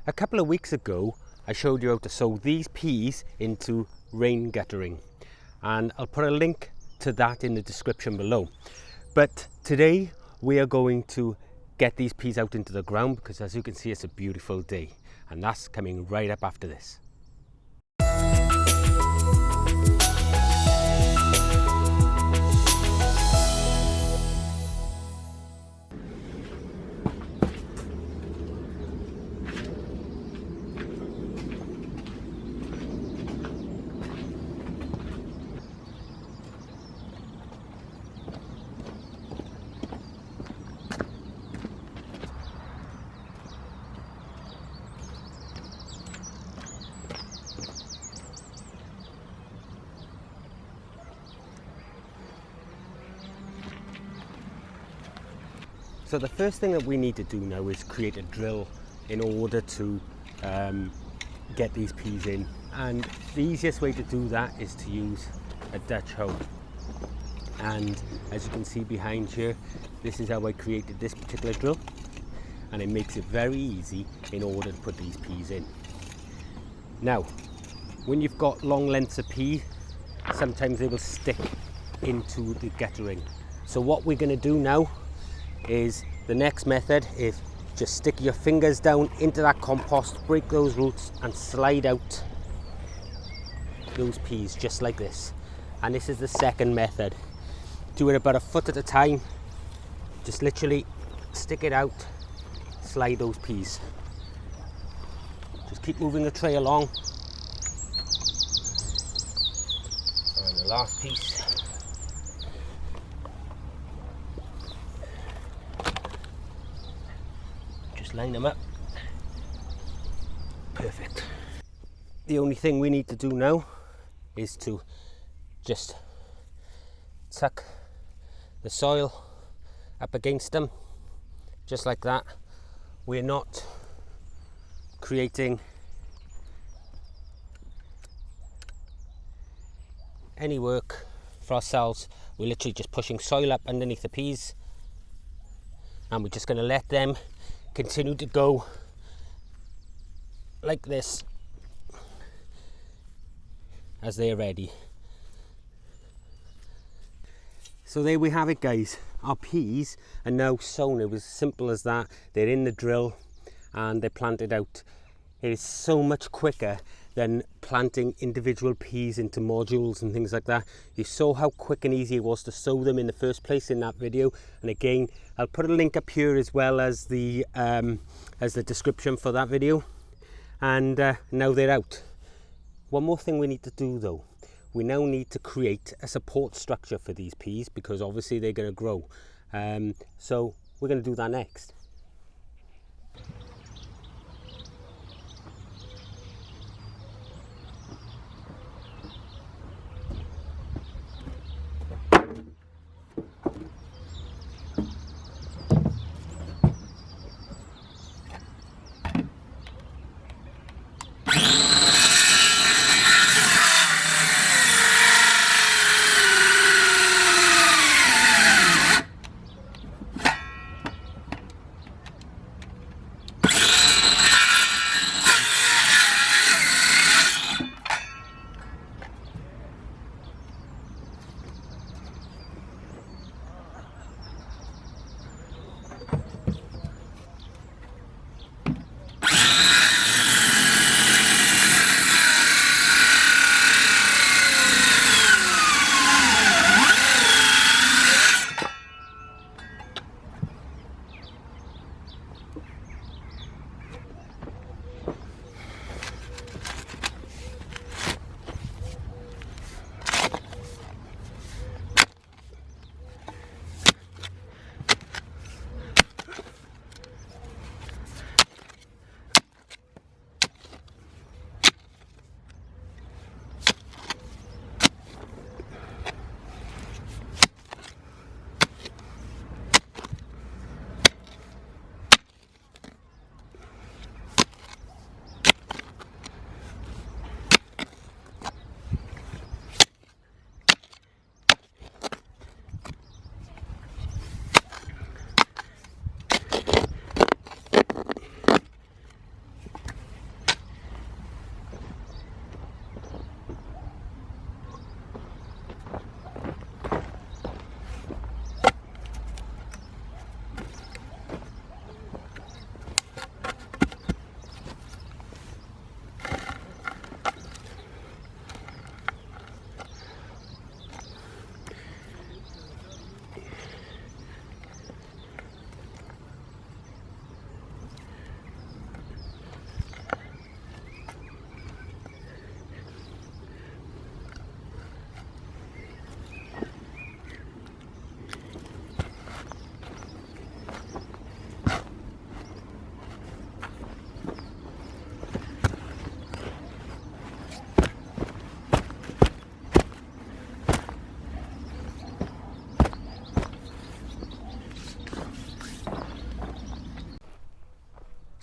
A couple of weeks ago I showed you how to sow these peas into rain guttering, and I'll put a link to that in the description below. But today we are going to get these peas out into the ground because, as you can see, it's a beautiful day, and that's coming right up after this. So the first thing that we need to do now is create a drill in order to get these peas in, and the easiest way to do that is to use a Dutch hoe. And as you can see behind here, this is how I created this particular drill, and it makes it very easy in order to put these peas in. Now, when you've got long lengths of pea, sometimes they will stick into the guttering. So what we're going to do now is the next method is just stick your fingers down into that compost, break those roots and slide out those peas just like this. And this is the second method. Do it about a foot at a time. Just literally stick it out, slide those peas. Just keep moving the tray along. And the last piece. Line them up. Perfect. The only thing we need to do now is to just tuck the soil up against them, just like that. We're not creating any work for ourselves. We're literally just pushing soil up underneath the peas, and we're just going to let them continue to go like this as they're ready. So there we have it, guys. Our peas are now sown. It was as simple as that. They're in the drill and they're planted out. It is so much quicker than planting individual peas into modules and things like that. You saw how quick and easy it was to sow them in the first place in that video. And again, I'll put a link up here as well as the description for that video. And now they're out. One more thing we need to do though. We now need to create a support structure for these peas because obviously they're going to grow. So we're going to do that next.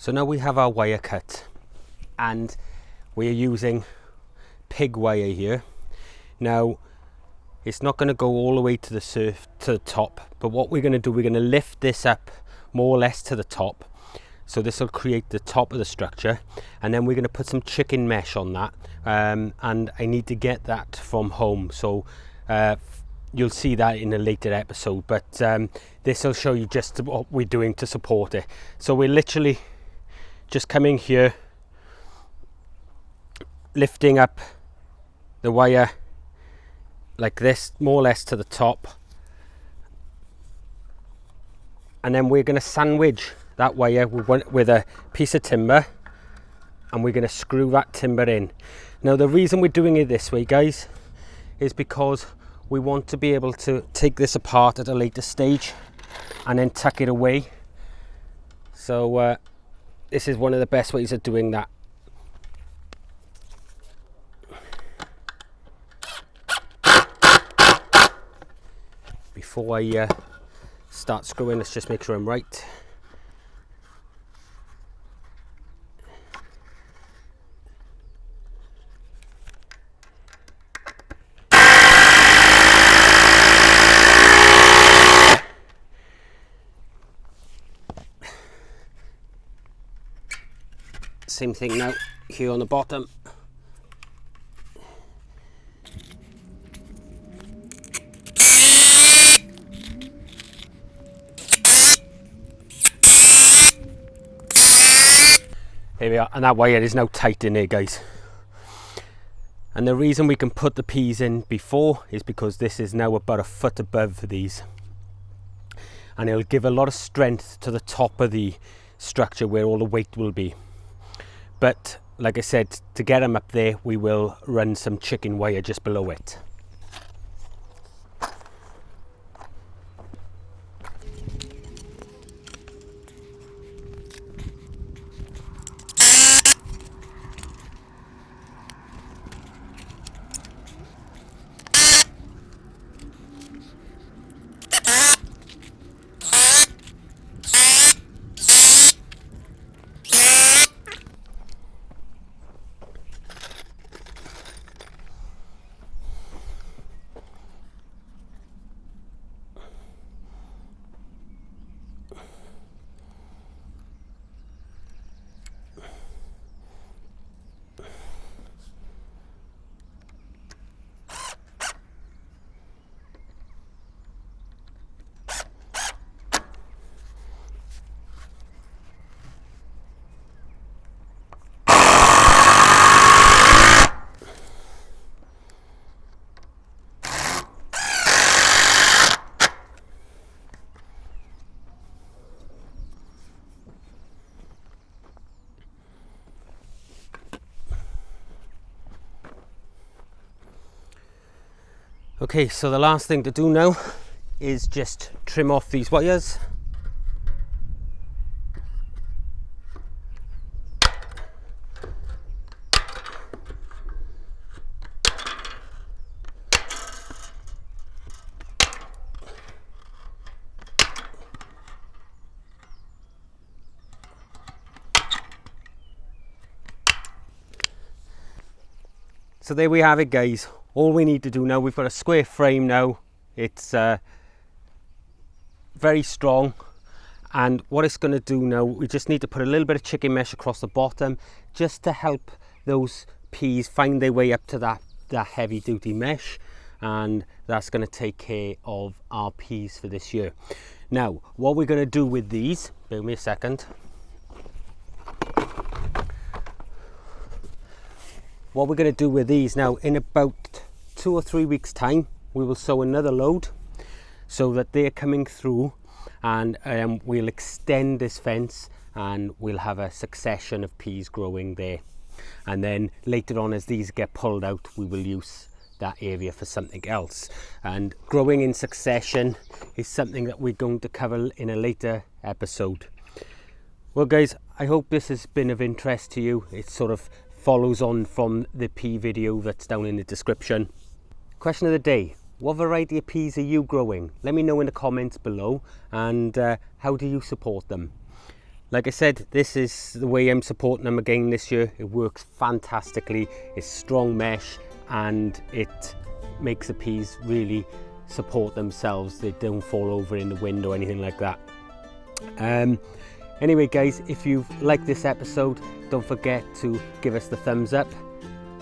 So now we have our wire cut, and we're using pig wire here. Now it's not going to go all the way to the top, but what we're going to do, we're going to lift this up more or less to the top, so this will create the top of the structure, and then we're going to put some chicken mesh on that, and I need to get that from home, so you'll see that in a later episode, but this will show you just what we're doing to support it. So we're literally just coming here, lifting up the wire like this, more or less to the top, and then we're going to sandwich that wire with a piece of timber, and we're going to screw that timber in. Now the reason we're doing it this way, guys, is because we want to be able to take this apart at a later stage and then tuck it away. So this is one of the best ways of doing that. Before I start screwing, let's just make sure I'm right. Same thing now here on the bottom. There we are, and that wire is now tight in there, guys. And the reason we can put the peas in before is because this is now about a foot above these, and it'll give a lot of strength to the top of the structure where all the weight will be. But like I said, to get them up there, we will run some chicken wire just below it. Okay, so the last thing to do now is just trim off these wires. So there we have it, guys. All we need to do now, we've got a square frame now. It's very strong, and what it's going to do now, we just need to put a little bit of chicken mesh across the bottom just to help those peas find their way up to that heavy duty mesh, and that's going to take care of our peas for this year. Now what we're going to do with these, bear with me a second. What we're going to do with these now, in about 2 or 3 weeks time, we will sow another load so that they're coming through, and we'll extend this fence and we'll have a succession of peas growing there. And then later on, as these get pulled out, we will use that area for something else. And growing in succession is something that we're going to cover in a later episode. Well guys, I hope this has been of interest to you. It sort of follows on from the pea video that's down in the description. Question of the day: what variety of peas are you growing? Let me know in the comments below, and how do you support them? Like I said, this is the way I'm supporting them again this year. It works fantastically. It's strong mesh and it makes the peas really support themselves. They don't fall over in the wind or anything like that. Anyway guys, if you've liked this episode, don't forget to give us the thumbs up,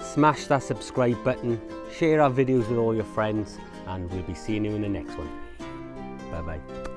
smash that subscribe button, share our videos with all your friends, and we'll be seeing you in the next one. Bye bye.